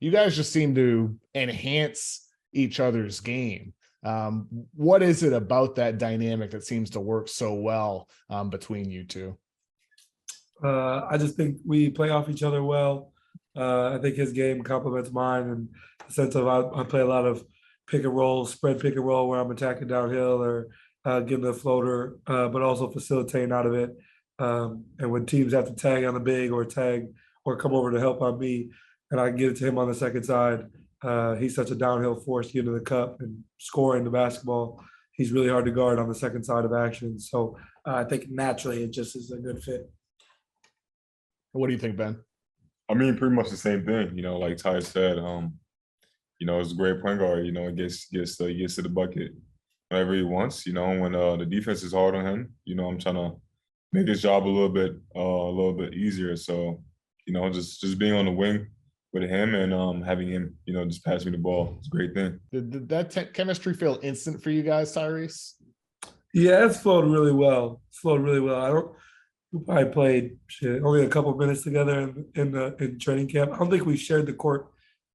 you guys just seem to enhance each other's game. What is it about that dynamic that seems to work so well between you two? I just think we play off each other well. I think his game complements mine in the sense of I play a lot of pick and roll, spread pick and roll where I'm attacking downhill or getting the floater, but also facilitating out of it. And when teams have to tag on the big or tag or come over to help on me, and I get it to him on the second side, he's such a downhill force to get to the cup and scoring the basketball. He's really hard to guard on the second side of action. So I think naturally it just is a good fit. What do you think, Ben? I mean, pretty much the same thing. Like Ty said, it's a great point guard. He gets to the bucket whenever he wants. When the defense is hard on him, I'm trying to make his job a little bit easier. So, just being on the wing with him and having him, just pass me the ball, it's a great thing. Did that chemistry feel instant for you guys, Tyrese? Yeah, it's flowed really well. We probably played only a couple of minutes together in training camp. I don't think we shared the court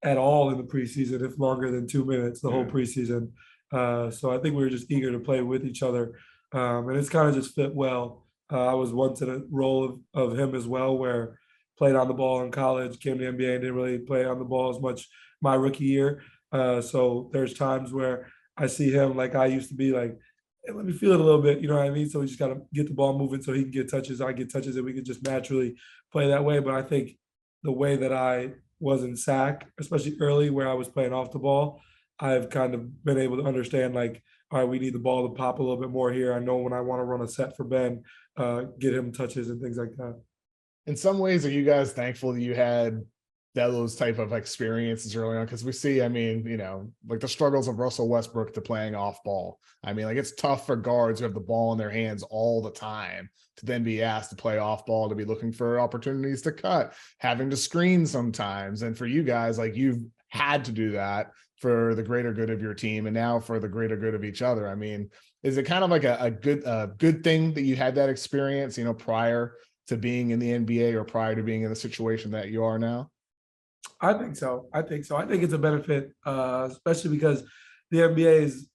at all in the preseason, if longer than 2 minutes, the whole preseason. So I think we were just eager to play with each other. And it's kind of just fit well. I was once in a role of him as well, where played on the ball in college, came to the NBA, and didn't really play on the ball as much my rookie year. So there's times where I see him like I used to be, like, hey, let me feel it a little bit, you know what I mean? So we just got to get the ball moving so he can get touches, I get touches, and we can just naturally play that way. But I think the way that I was in SAC, especially early where I was playing off the ball, I've kind of been able to understand, like, all right, we need the ball to pop a little bit more here. I know when I want to run a set for Ben, get him touches and things like that. In some ways, are you guys thankful that you had those type of experiences early on? Because we see, I mean, like the struggles of Russell Westbrook to playing off ball. I mean, like, it's tough for guards who have the ball in their hands all the time to then be asked to play off ball, to be looking for opportunities to cut, having to screen sometimes. And for you guys, like, you've had to do that for the greater good of your team and now for the greater good of each other. I mean, is it kind of like a good thing that you had that experience, prior to being in the NBA or prior to being in the situation that you are now? I think so. I think it's a benefit, especially because the NBA is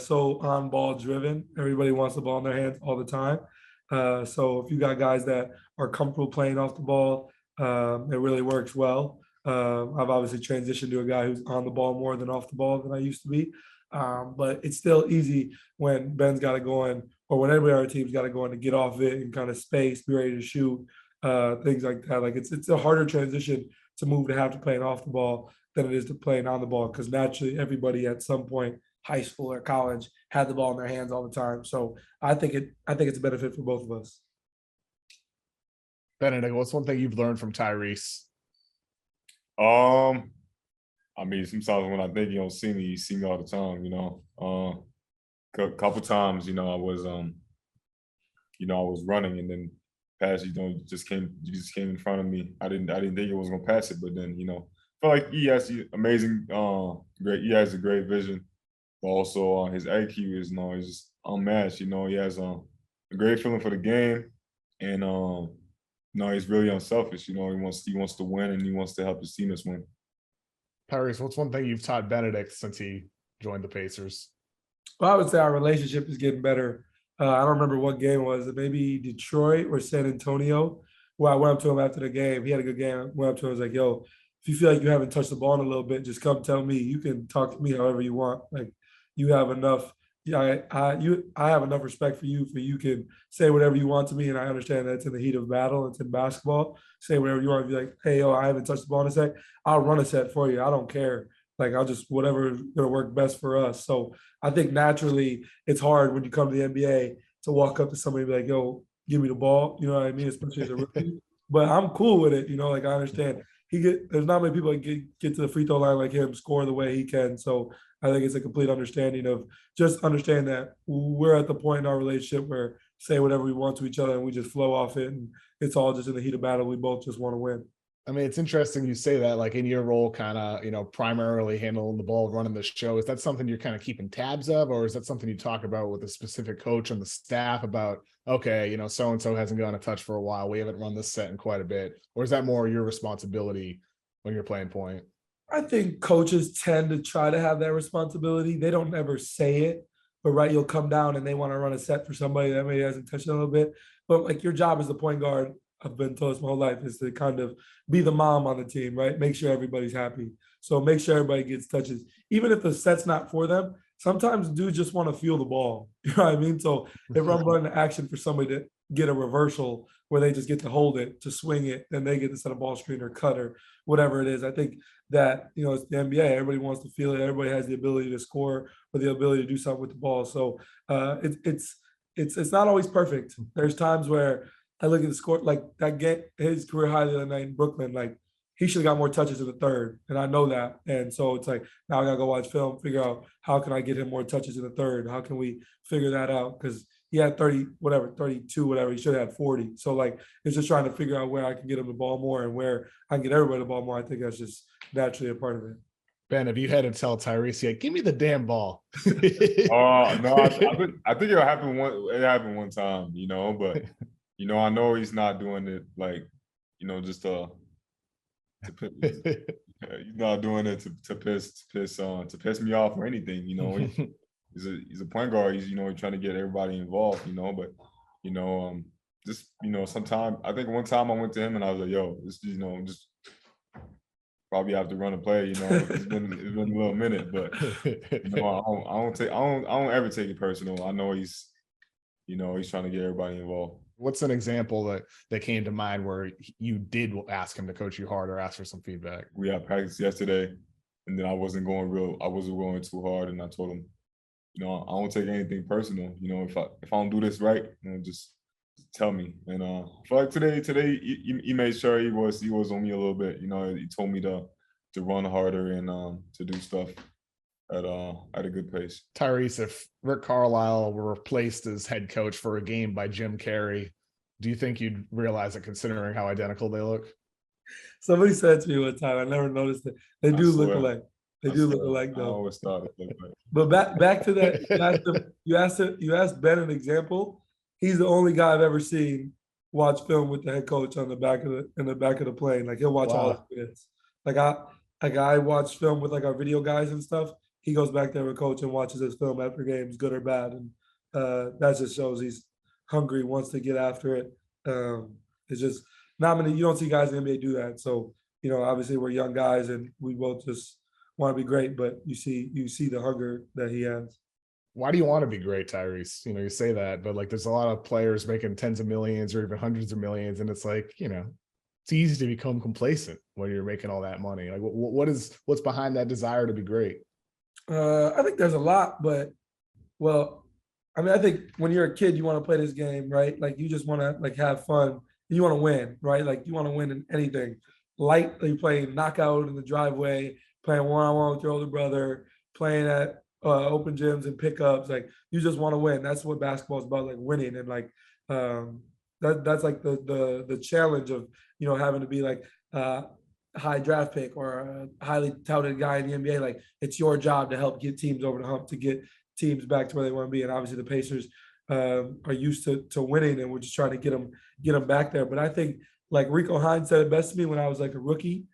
so on ball driven. Everybody wants the ball in their hands all the time. So if you got guys that are comfortable playing off the ball, it really works well. I've obviously transitioned to a guy who's on the ball more than off the ball than I used to be. But it's still easy when Ben's got it going, or when everybody on our team's got it going, to get off it and kind of space, be ready to shoot, things like that. Like, it's a harder transition to move to have to playing off the ball than it is to playing on the ball, because naturally everybody at some point, high school or college, had the ball in their hands all the time. So I think it's a benefit for both of us. Bennedict, what's one thing you've learned from Tyrese? I mean, sometimes when I think you don't see me, you see me all the time. Couple times, I was running, and then pass, just came in front of me. I didn't think it was gonna pass it, but then, I feel like he has amazing, he has a great vision, but also his IQ is, is just unmatched. He has a great feeling for the game, and he's really unselfish. He wants to win, and he wants to help his teammates win. Tyrese, what's one thing you've taught Bennedict since he joined the Pacers? Well, I would say our relationship is getting better. I don't remember what game it was, maybe Detroit or San Antonio, where I went up to him after the game. He had a good game. I went up to him, I was like, yo, if you feel like you haven't touched the ball in a little bit, just come tell me. You can talk to me however you want. Like, you have enough. Yeah, I have enough respect for you. You can say whatever you want to me, and I understand that it's in the heat of battle. It's in basketball. Say whatever you want. Be like, hey, yo, I haven't touched the ball in a sec. I'll run a set for you. I don't care. Like, I'll just whatever's gonna work best for us. So I think naturally it's hard when you come to the NBA to walk up to somebody and be like, yo, give me the ball. You know what I mean? Especially as a rookie. But I'm cool with it. Like, I understand. There's not many people that get to the free throw line like him, score the way he can. So I think it's a complete understanding of just understand that we're at the point in our relationship where say whatever we want to each other and we just flow off it, and it's all just in the heat of battle. We both just want to win. I mean, it's interesting you say that, like, in your role, kind of, primarily handling the ball, running the show. Is that something you're kind of keeping tabs of, or is that something you talk about with a specific coach on the staff about, okay, so-and-so hasn't gone a touch for a while, we haven't run this set in quite a bit? Or is that more your responsibility when you're playing point? I think coaches tend to try to have that responsibility. They don't ever say it, but right, you'll come down and they want to run a set for somebody that maybe hasn't touched it a little bit. But like your job as the point guard, I've been told this my whole life, is to kind of be the mom on the team, right? Make sure everybody's happy. So make sure everybody gets touches. Even if the set's not for them, sometimes dudes just want to feel the ball. You know what I mean? So if I'm running action for somebody to get a reversal where they just get to hold it, to swing it, then they get to set a ball screen or cut or whatever it is. I think that, you know, it's the NBA. Everybody wants to feel it. Everybody has the ability to score or the ability to do something with the ball. So it's not always perfect. There's times where I look at the score, like that game, his career high the other night in Brooklyn, like he should have got more touches in the third. And I know that. And so it's like, now I gotta go watch film, figure out how can I get him more touches in the third? How can we figure that out? Because he had 30, whatever, 32, whatever. He should have had 40. So like, it's just trying to figure out where I can get him the ball more and where I can get everybody the ball more. I think that's just naturally a part of it. Ben, if you had to tell Tyrese, yeah, give me the damn ball. No, I think it happened one time, you know, but you know, I know he's not doing it like, you know, just he's not doing it to piss me off or anything, you know. He's a point guard. He's, you know, trying to get everybody involved, you know. But you know, just, you know, sometimes I think one time I went to him and I was like, "Yo, this, you know, just probably have to run a play." You know, it's been a little minute, but you know, I don't ever take it personal. I know he's, you know, he's trying to get everybody involved. What's an example that came to mind where you did ask him to coach you hard or ask for some feedback? We had practice yesterday, and then I wasn't going too hard, and I told him, you know, I don't take anything personal. You know, if I don't do this right, you know, just tell me. And I feel like today he made sure he was on me a little bit. You know, he told me to run harder and to do stuff at a good pace. Tyrese, if Rick Carlisle were replaced as head coach for a game by Jim Carrey, do you think you'd realize it, considering how identical they look? Somebody said to me one time, I never noticed it. They do look alike. They do look alike I though. always thought it looked like. But back to that, you asked Ben an example. He's the only guy I've ever seen watch film with the head coach on the back of the plane. Like he'll watch all the minutes. Like I watch film with like our video guys and stuff. He goes back there with coach and watches his film after games, good or bad, and that just shows he's hungry, wants to get after it. It's just not many. You don't see guys in the NBA do that. So you know, obviously we're young guys and we both just want to be great, but you see the hunger that he has. Why do you want to be great, Tyrese? You know, you say that, but like there's a lot of players making tens of millions or even hundreds of millions, and it's like, you know, it's easy to become complacent when you're making all that money. Like what's behind that desire to be great? I think there's a lot, but well, I mean, I think when you're a kid, you want to play this game, right? Like you just want to like have fun. You want to win, right? Like you want to win in anything. Lightly playing knockout in the driveway, playing one-on-one with your older brother, playing at open gyms and pickups. Like you just want to win. That's what basketball is about, like winning. And like that's like the challenge of, you know, having to be like high draft pick or a highly touted guy in the NBA. Like it's your job to help get teams over the hump, to get teams back to where they want to be. And obviously the Pacers are used to winning, and we're just trying to get them back there. But I think like Rico Hines said it best to me when I was like a rookie.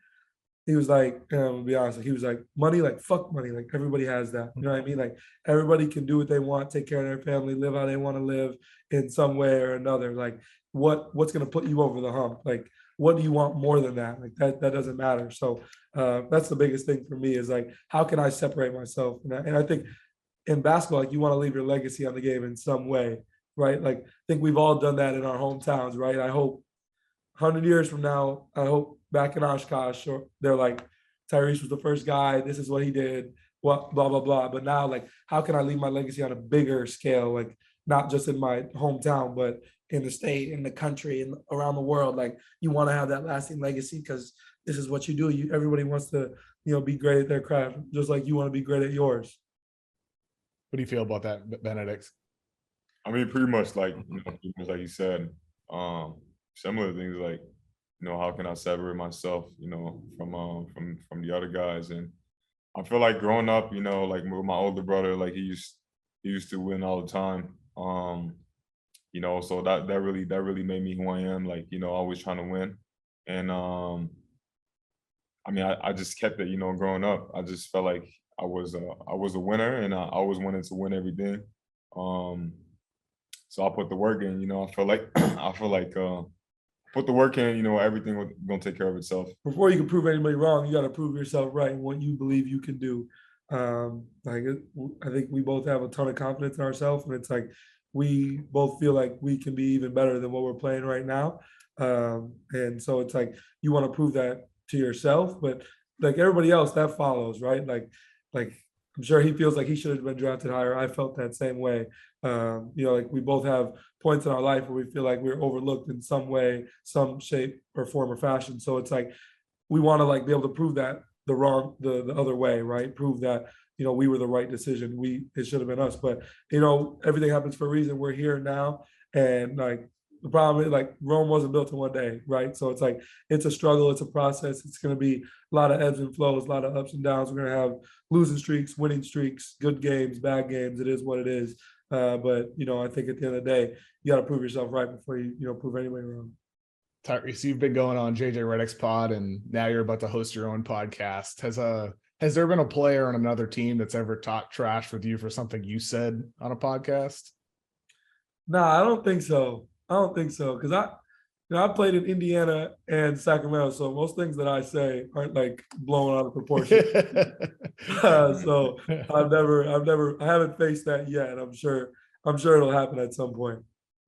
He was like, to be honest, he was like, money, like fuck money. Like everybody has that. You know what I mean? Like everybody can do what they want, take care of their family, live how they want to live in some way or another. Like what's going to put you over the hump? Like, what do you want more than that? Like that doesn't matter. So that's the biggest thing for me is like, how can I separate myself? And I think in basketball, like you want to leave your legacy on the game in some way, right? Like I think we've all done that in our hometowns, right? I hope 100 years from now, I hope back in Oshkosh, or they're like, Tyrese was the first guy. This is what he did. What blah blah blah. But now, like, how can I leave my legacy on a bigger scale? Like, not just in my hometown, but in the state, in the country, and around the world. Like, you want to have that lasting legacy because this is what you do. Everybody wants to, you know, be great at their craft, just like you want to be great at yours. What do you feel about that, Bennedict? I mean, pretty much like, you know, pretty much like you said. Similar things like, you know, how can I separate myself, you know, from the other guys? And I feel like growing up, you know, like with my older brother, like he used to win all the time. You know, so that really made me who I am. Like, you know, always trying to win. And I mean, I just kept it, growing up. I just felt like I was a winner, and I always wanted to win everything. So I put the work in. I feel like put the work in. Everything was gonna take care of itself. Before you can prove anybody wrong, you got to prove yourself right and what you believe you can do. I think we both have a ton of confidence in ourselves, and it's like we both feel like we can be even better than what we're playing right now. And so it's like you want to prove that to yourself, but like everybody else, that follows, right? Like I'm sure he feels like he should have been drafted higher. I felt that same way. Like we both have points in our life where we feel like we're overlooked in some way, some shape or form or fashion. So it's like we want to like be able to prove that the other way, right? Prove that we were the right decision. It should have been us, but everything happens for a reason. We're here now, and like the problem is like Rome wasn't built in one day, right? So it's like it's a struggle, it's a process. It's going to be a lot of ebbs and flows, a lot of ups and downs. We're going to have losing streaks, winning streaks, good games, bad games. It is what it is. But I think at the end of the day, you got to prove yourself right before you prove anybody wrong. Tyrese, you've been going on JJ Redick's pod, and now you're about to host your own podcast. Has there been a player on another team that's ever talked trash with you for something you said on a podcast? No, I don't think so. Because I played in Indiana and Sacramento, so most things that I say aren't like blown out of proportion. So I haven't faced that yet. I'm sure it'll happen at some point.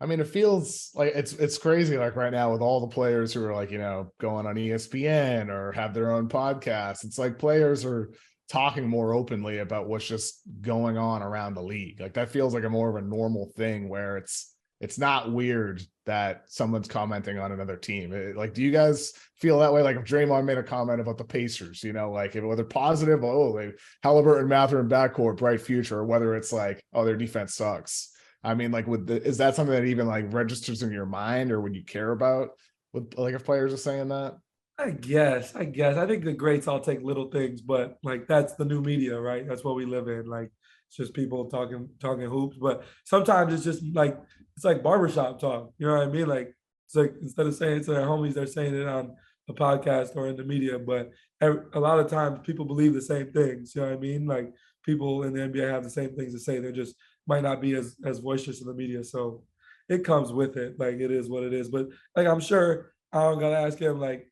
I mean, it feels like it's crazy. Like right now with all the players who are like, going on ESPN or have their own podcasts, it's like players are talking more openly about what's just going on around the league. Like that feels like a more of a normal thing where it's not weird that someone's commenting on another team. Do you guys feel that way? Like if Draymond made a comment about the Pacers, like whether positive, Haliburton, Mathurin backcourt, bright future, or whether it's like, oh, their defense sucks. I mean, is that something that even like registers in your mind, or would you care about if players are saying that? I guess. I think the greats all take little things, but like that's the new media, right? That's what we live in. Like it's just people talking hoops. But sometimes it's just like it's like barbershop talk. You know what I mean? Like it's like instead of saying it to their homies, they're saying it on a podcast or in the media. But a lot of times people believe the same things. You know what I mean? Like people in the NBA have the same things to say. They're just might not be as boisterous in the media. So it comes with it. Like it is what it is. But like I'm sure I don't gotta ask him like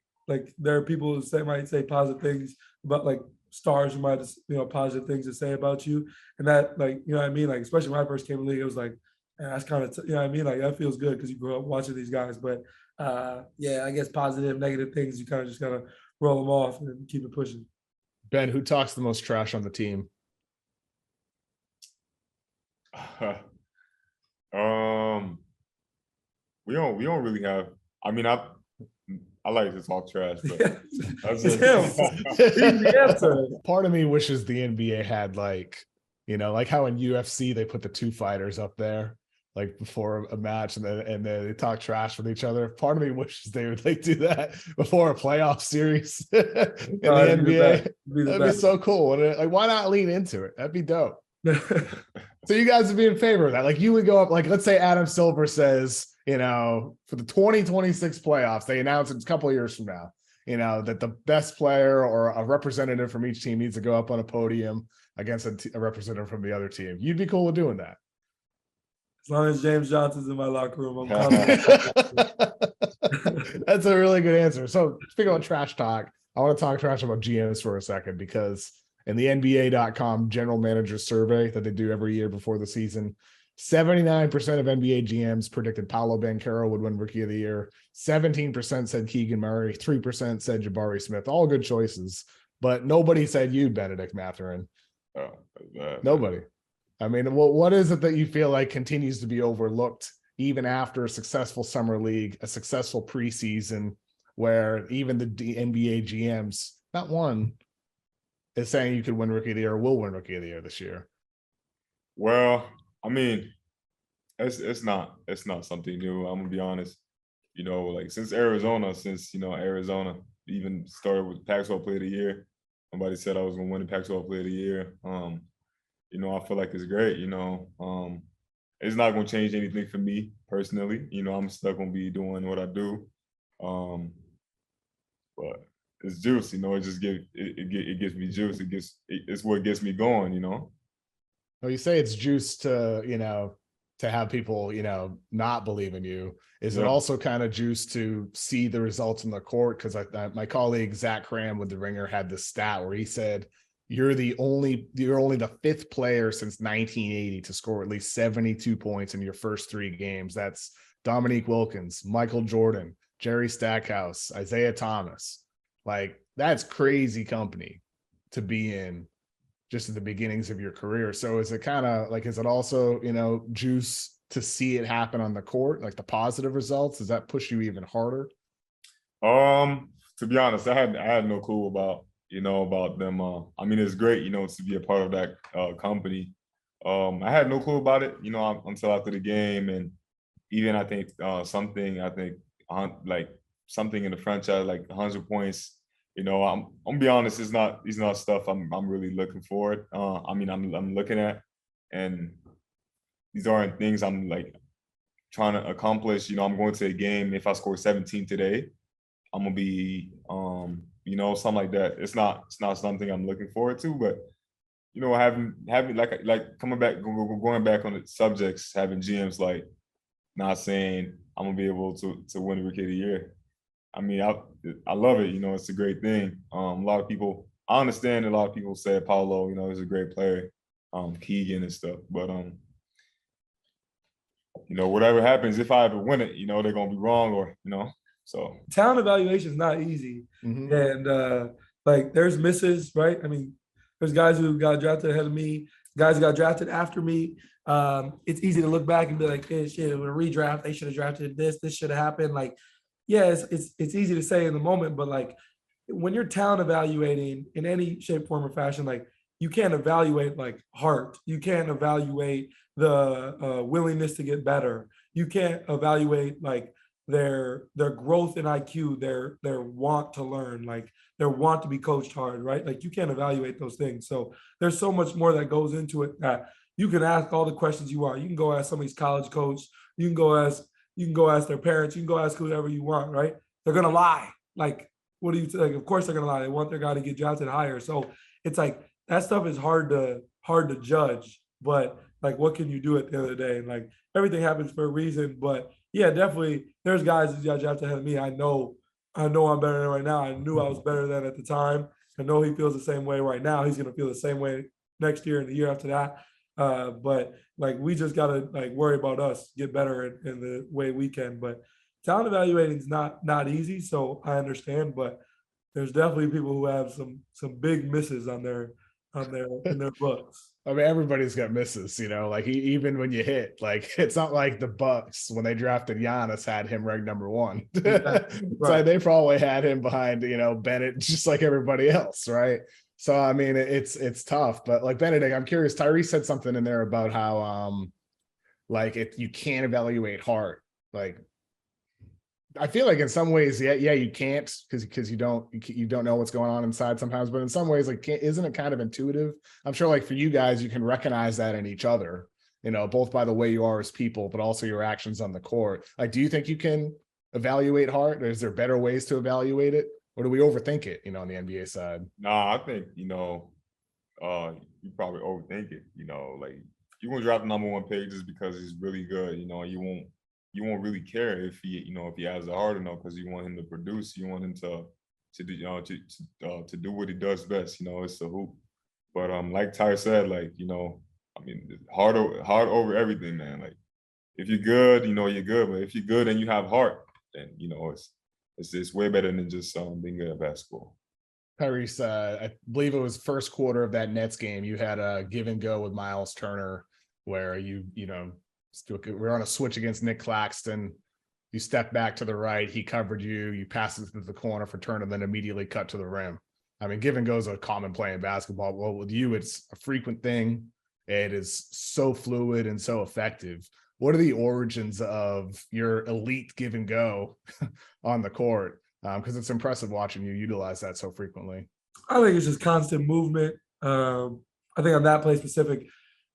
there are people who might say positive things about like stars who might positive things to say about you. And that like, you know what I mean? Like especially when I first came in the league, it was like, that's kind of, you know what I mean? Like that feels good because you grew up watching these guys. But I guess positive, negative things, you kind of just gotta roll them off and keep it pushing. Ben, who talks the most trash on the team? We don't really have. I mean, I like to talk trash, but that's the answer. Part of me wishes the NBA had like how in UFC they put the two fighters up there like before a match and they talk trash with each other. Part of me wishes they would like do that before a playoff series in the NBA. That'd be so cool. Like, why not lean into it? That'd be dope. So you guys would be in favor of that? Like you would go up, like let's say Adam Silver says, for the 2026 playoffs, they announce it a couple of years from now, that the best player or a representative from each team needs to go up on a podium against a representative from the other team. You'd be cool with doing that. As long as James Johnson's in my locker room, I'm coming. That's a really good answer. So speaking of trash talk, I want to talk trash about GMs for a second, because in the NBA.com general manager survey that they do every year before the season, 79% of NBA GMs predicted Paolo Banchero would win Rookie of the Year. 17% said Keegan Murray. 3% said Jabari Smith. All good choices, but nobody said you, Bennedict Mathurin. Nobody. I mean, what is it that you feel like continues to be overlooked even after a successful summer league, a successful preseason, where even the NBA GMs, not one, is saying you could win Rookie of the Year or will win Rookie of the Year this year? Well, I mean, it's not something new. I'm gonna be honest. Like since Arizona even started with Pac-12 Player of the Year, nobody said I was gonna win the Pac-12 Player of the Year. I feel like it's great. It's not gonna change anything for me personally. I'm still gonna be doing what I do. But it's juice. You know, it just it gives me juice. It's what gets me going. You know. Well, you say it's juice to, to have people, not believe in you. Is it Yeah. also kind of juice to see the results in the court? Because my colleague Zach Cram with The Ringer had this stat where he said you're only the fifth player since 1980 to score at least 72 points in your first 3 games. That's Dominique Wilkins, Michael Jordan, Jerry Stackhouse, Isaiah Thomas. Like, that's crazy company to be in just at the beginnings of your career. So is it kind of like, is it also, juice to see it happen on the court, like the positive results? Does that push you even harder? To be honest, I had no clue about, about them. I mean, it's great, to be a part of that company. I had no clue about it, until after the game. And even I think something like something in the franchise, like 100 points, I'm gonna be honest, it's not stuff I'm really looking forward. I mean, I'm looking at, and these aren't things I'm like trying to accomplish. I'm going to a game. If I score 17 today, I'm gonna be something like that. It's not something I'm looking forward to, but having like going back on the subjects, having GMs like not saying I'm gonna be able to win Rookie of the Year. I mean, I love it. It's a great thing. A lot of people, I understand. A lot of people say Paulo, is a great player, Keegan and stuff. But whatever happens, if I ever win it, they're gonna be wrong, or so. Talent evaluation is not easy, and like there's misses, right? I mean, there's guys who got drafted ahead of me, guys who got drafted after me. It's easy to look back and be like, hey, shit, with a redraft, they should have drafted this should have happened. Like, yeah, it's easy to say in the moment, but like when you're talent evaluating in any shape, form, or fashion, like you can't evaluate like heart. You can't evaluate the willingness to get better. You can't evaluate like their growth in IQ, their want to learn, like their want to be coached hard, right? Like you can't evaluate those things. So there's so much more that goes into it that you can ask all the questions you want. You can go ask somebody's college coach. You can go ask their parents. You can go ask whoever you want, right? They're gonna lie. Like, what do you like? Of course they're gonna lie. They want their guy to get drafted higher. So it's like that stuff is hard to judge. But like, what can you do at the end of the day? And like everything happens for a reason. But yeah, definitely, there's guys who got drafted ahead of me. I know I'm better than right now. I knew I was better than at the time. I know he feels the same way right now. He's gonna feel the same way next year and the year after that. But like we just gotta like worry about us, get better in the way we can. But talent evaluating is not easy, so I understand. But there's definitely people who have some big misses on their in their books. I mean, everybody's got misses, like even when you hit, like it's not like the Bucks when they drafted Giannis had him ranked number 1. Exactly. Right. So they probably had him behind, Bennett, just like everybody else, right? So I mean, it's tough, but like Bennedict, I'm curious. Tyrese said something in there about how like if you can't evaluate heart. Like I feel like in some ways, yeah, you can't because you don't know what's going on inside sometimes. But in some ways, like isn't it kind of intuitive? I'm sure like for you guys, you can recognize that in each other, both by the way you are as people, but also your actions on the court. Like, do you think you can evaluate heart, or is there better ways to evaluate it? Or do we overthink it, on the NBA side? Nah, I think, you probably overthink it. Like you're gonna drop the number 1 pick just because he's really good. You won't really care if he has the heart or no, because you want him to produce. You want him to do what he does best. It's a hoop. But like Ty said, like I mean, heart over everything, man. Like if you're good, you're good. But if you're good and you have heart, then it's way better than just being good at basketball. Tyrese, I believe it was first quarter of that Nets game. You had a give and go with Miles Turner where we're on a switch against Nick Claxton. You step back to the right, he covered you. You pass it to the corner for Turner, then immediately cut to the rim. I mean, give and go is a common play in basketball. Well, with you, it's a frequent thing. It is so fluid and so effective. What are the origins of your elite give and go on the court? Because it's impressive watching you utilize that so frequently. I think it's just constant movement. I think on that play specific,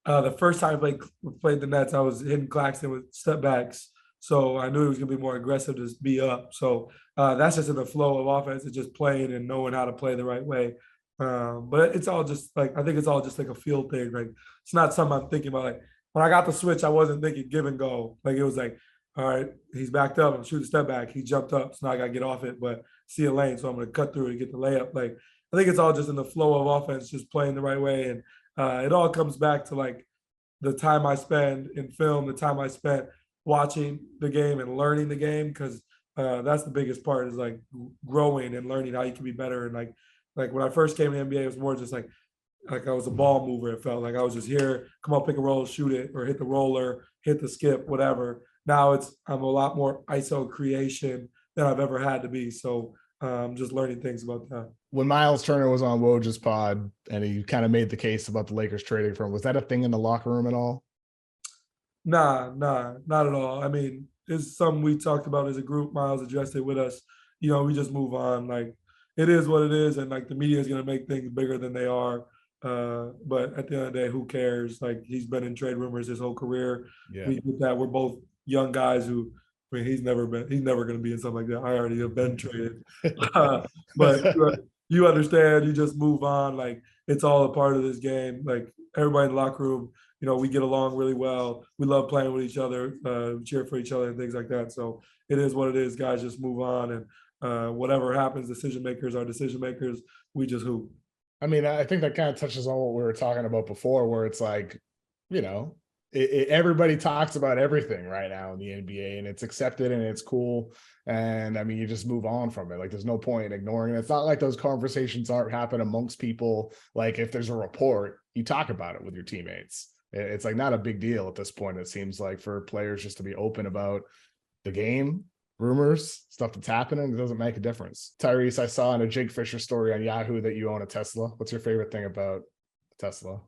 the first time I played the Nets, I was hitting Claxton with step backs So I knew he was going to be more aggressive to be up. So that's just in the flow of offense. It's just playing and knowing how to play the right way. But it's all just like, I think it's all just like a feel thing. Like, it's not something I'm thinking about. Like, when I got the switch, I wasn't thinking give and go. Like, it was like, all right, he's backed up and shoot a step back. He jumped up, so now I got to get off it, but see a lane, so I'm going to cut through it and get the layup. Like, I think it's all just in the flow of offense, just playing the right way. And it all comes back to like the time I spend in film, the time I spent watching the game and learning the game, because that's the biggest part, is like growing and learning how you can be better. And like when I first came to the NBA, it was more just like I was a ball mover. It felt like I was just here, come on, pick a roll, shoot it, or hit the roller, hit the skip, whatever. Now I'm a lot more ISO creation than I've ever had to be. So just learning things about that. When Miles Turner was on Woj's pod and he kind of made the case about the Lakers trading for him, was that a thing in the locker room at all? Nah, not at all. I mean, it's something we talked about as a group. Miles addressed it with us. You know, we just move on. Like, it is what it is, and like the media is going to make things bigger than they are. But at the end of the day, who cares? Like, he's been in trade rumors his whole career. Yeah. We get that. We're both young guys who, I mean, he's never going to be in something like that. I already have been traded. But you understand, you just move on. Like, it's all a part of this game. Like, everybody in the locker room, you know, we get along really well. We love playing with each other, cheer for each other and things like that. So it is what it is. Guys just move on, and whatever happens, decision makers are decision makers. We just hoop. I mean, I think that kind of touches on what we were talking about before, where it's like, you know, everybody talks about everything right now in the NBA, and it's accepted and it's cool. And I mean, you just move on from it. Like, there's no point in ignoring it. It's not like those conversations aren't happening amongst people. Like, if there's a report, you talk about it with your teammates. It's like not a big deal at this point. It seems like for players just to be open about the game, rumors, stuff that's happening, it doesn't make a difference. Tyrese, I saw in a Jake Fisher story on Yahoo that you own a Tesla. What's your favorite thing about Tesla?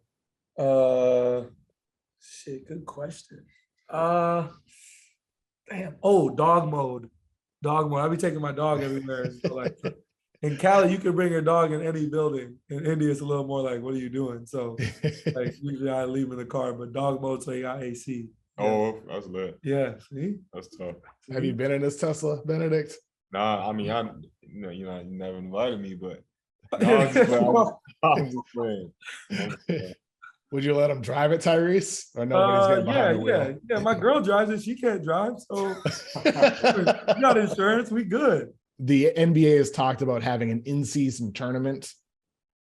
Shit, good question. Damn. Oh, dog mode. Dog mode. I be taking my dog everywhere. So like, in Cali, you can bring your dog in any building. In India, it's a little more like, what are you doing? So like, usually I leave in the car, but dog mode, so you got AC. Yeah. Oh, that's lit. Yeah, see? That's tough. Have you been in this Tesla, Bennedict? Nah, I mean, you never invited me, but I'm just playing. Would you let him drive it, Tyrese? Or nobody's getting behind the wheel? Yeah. My girl drives it. She can't drive, so we got insurance. We good. The NBA has talked about having an in-season tournament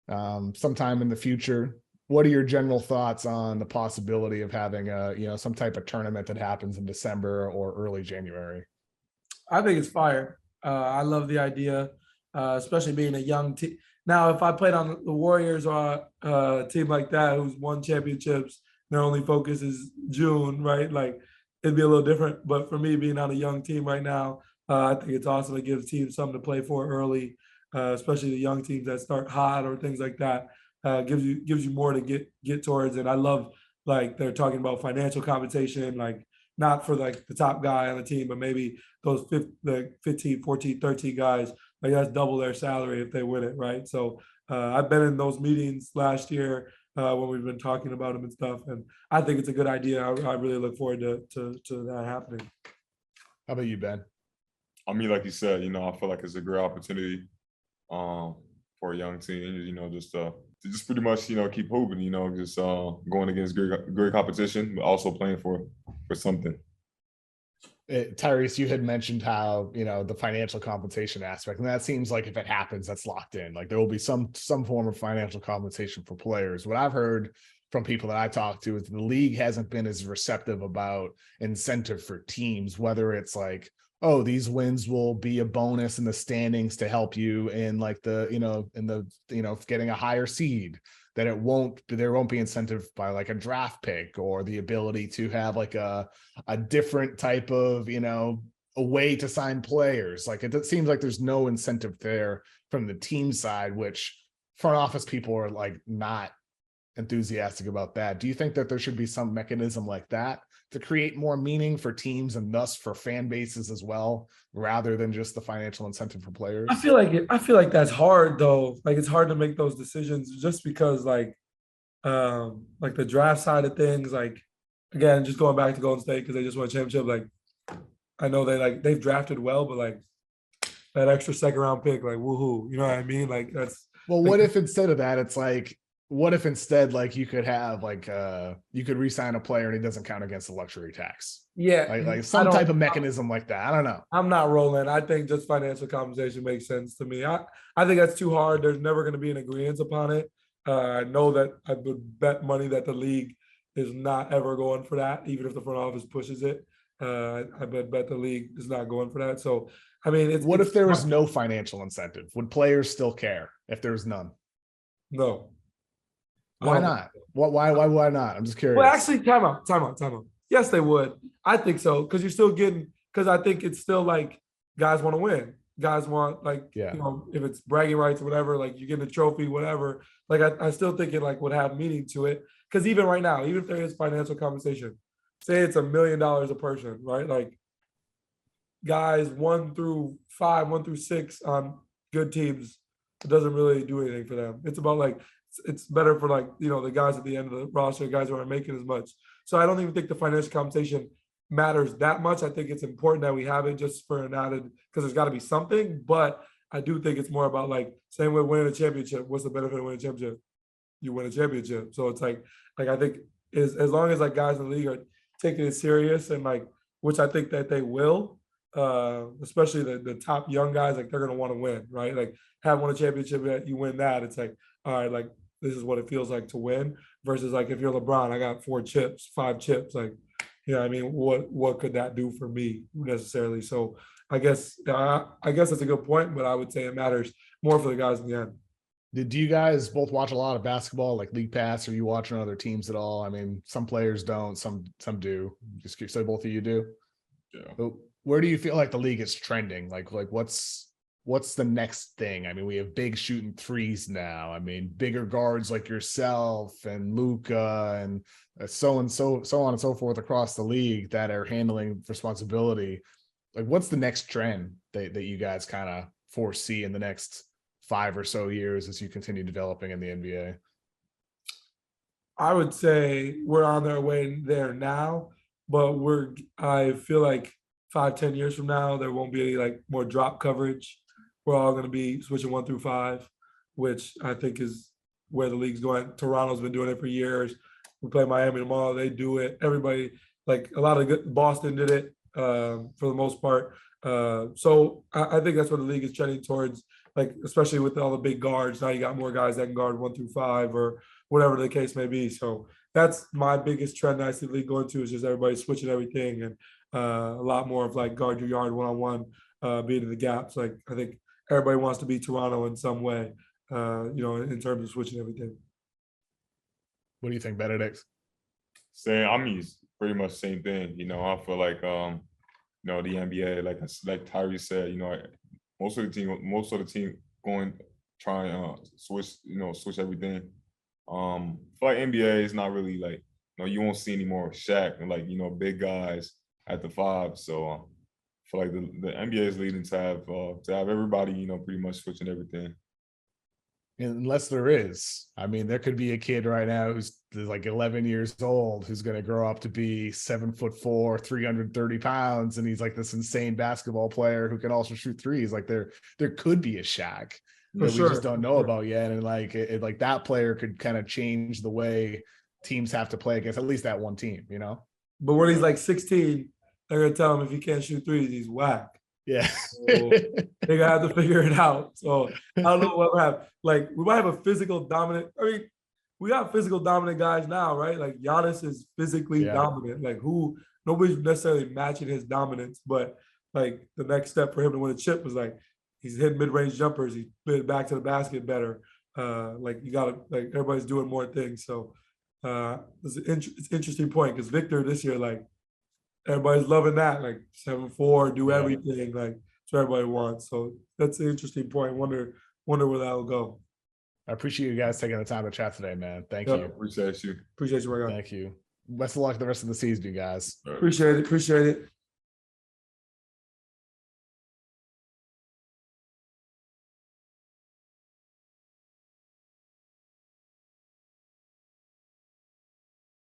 sometime in the future. What are your general thoughts on the possibility of having some type of tournament that happens in December or early January? I think it's fire. I love the idea, especially being a young team. Now, if I played on the Warriors or a team like that who's won championships, their only focus is June, right? Like, it'd be a little different. But for me, being on a young team right now, I think it's awesome. It gives teams something to play for early, especially the young teams that start hot or things like that. Gives you more to get towards. And I love, like, they're talking about financial compensation, like, not for like the top guy on the team, but maybe those 15, 14, 13 guys, like, that's double their salary if they win it, right? So I've been in those meetings last year when we've been talking about them and stuff, and I think it's a good idea. I really look forward to that happening. How about you, Ben? I mean, like you said, I feel like it's a great opportunity for a young team, just pretty much, keep hooping, just going against great competition, but also playing for something. Tyrese, you had mentioned how, the financial compensation aspect, and that seems like if it happens, that's locked in. Like, there will be some form of financial compensation for players. What I've heard from people that I talked to is the league hasn't been as receptive about incentive for teams, whether it's like, oh, these wins will be a bonus in the standings to help you in like getting a higher seed, that there won't be incentive by like a draft pick or the ability to have like a different type of, a way to sign players. Like, it seems like there's no incentive there from the team side, which front office people are like not enthusiastic about that. Do you think that there should be some mechanism like that to create more meaning for teams and thus for fan bases as well, rather than just the financial incentive for players? I feel like that's hard though. Like, it's hard to make those decisions just because like the draft side of things, like, again, just going back to Golden State because they just won a championship, like, I know they've drafted well, but like that extra second round pick, like woohoo, you know what I mean? Like that's Well, like, what if instead of that, it's like, what if instead, like you could have like you could re-sign a player and it doesn't count against the luxury tax? yeah, Like some type of mechanism like that. I don't know. I'm not rolling. I think just financial compensation makes sense to me. I think that's too hard. There's never going to be an agreement upon it. I know that I would bet money that the league is not ever going for that, even if the front office pushes it. I bet the league is not going for that. So, I mean, What if there was no financial incentive? Would players still care if there's none? No. Why not? Why not? I'm just curious. Well, actually, time out. Yes, they would. I think so because you're still getting. Because I think it's still like guys want to win. Guys want like Yeah. you know if it's bragging rights or whatever, like you get a trophy, whatever. Like I still think it like would have meaning to it. Because even right now, even if there is financial compensation, say it's $1 million a person, right? Like guys 1 through 5, 1 through 6 on good teams, it doesn't really do anything for them. It's about like it's better for like you know the guys at the end of the roster, guys who aren't making as much. So I don't even think the financial compensation matters that much. I think it's important that we have it just for an added because there's got to be something. But I do think it's more about like same with winning a championship. What's the benefit of winning a championship? You win a championship. So it's like I think as long as like guys in the league are taking it serious and like which I think that they will, especially the top young guys, like they're gonna want to win, right? Like have won a championship, you win that. It's like all right, like this is what it feels like to win. Versus like if you're LeBron, I got 4 chips, 5 chips, like. Yeah, I mean, what could that do for me necessarily? So I guess that's a good point, but I would say it matters more for the guys in the end. Did you guys both watch a lot of basketball, like League Pass? Are you watching other teams at all? I mean, some players don't, some do. Just so both of you do. Yeah. But where do you feel like the league is trending? Like what's the next thing? I mean, we have big shooting threes now. I mean, bigger guards like yourself and Luka and so on and so forth across the league that are handling responsibility. Like, what's the next trend that you guys kind of foresee in the next 5 or so years as you continue developing in the NBA? I would say we're on our way there now, but I feel like 5, 10 years from now, there won't be any like more drop coverage. We're all going to be switching 1 through 5, which I think is where the league's going. Toronto's been doing it for years. We play Miami tomorrow. They do it. Everybody, like a lot of good, Boston did it for the most part. So I think that's what the league is trending towards, like, especially with all the big guards. Now you got more guys that can guard 1 through 5 or whatever the case may be. So that's my biggest trend I see the league going to is just everybody switching everything and a lot more of like guard your yard one-on-one, being in the gaps. Like I think everybody wants to be Toronto in some way, in terms of switching everything. What do you think, Bennedict? I mean, it's pretty much the same thing. I feel like the NBA, like Tyrese said, most of the team going trying switch everything. I feel like NBA is not really like you won't see any more Shaq and like big guys at the 5. So I feel like the NBA is leading to have everybody pretty much switching everything. Unless there is, I mean, there could be a kid right now who's like 11 years old who's going to grow up to be 7'4", 330 pounds, and he's like this insane basketball player who can also shoot threes. Like there could be a Shaq that we just don't know about yet, and like like that player could kind of change the way teams have to play against at least that one team, But when he's like 16, they're gonna tell him if he can't shoot threes, he's whack. Yeah. So they're gonna have to figure it out. So I don't know what we have. Like we might have a physical dominant. I mean, we got physical dominant guys now, right? Like Giannis is physically dominant. Like nobody's necessarily matching his dominance, but like the next step for him to win a chip was like he's hitting mid-range jumpers, he's been back to the basket better. Like you gotta like everybody's doing more things. So it's an interesting point because Victor this year, like everybody's loving that, like 7'4", do everything, like that's what everybody wants. So that's an interesting point. Wonder where that will go. I appreciate you guys taking the time to chat today, man. Thank you. Appreciate you. Appreciate you, my guy. Thank you. Best of luck the rest of the season, you guys. Appreciate it.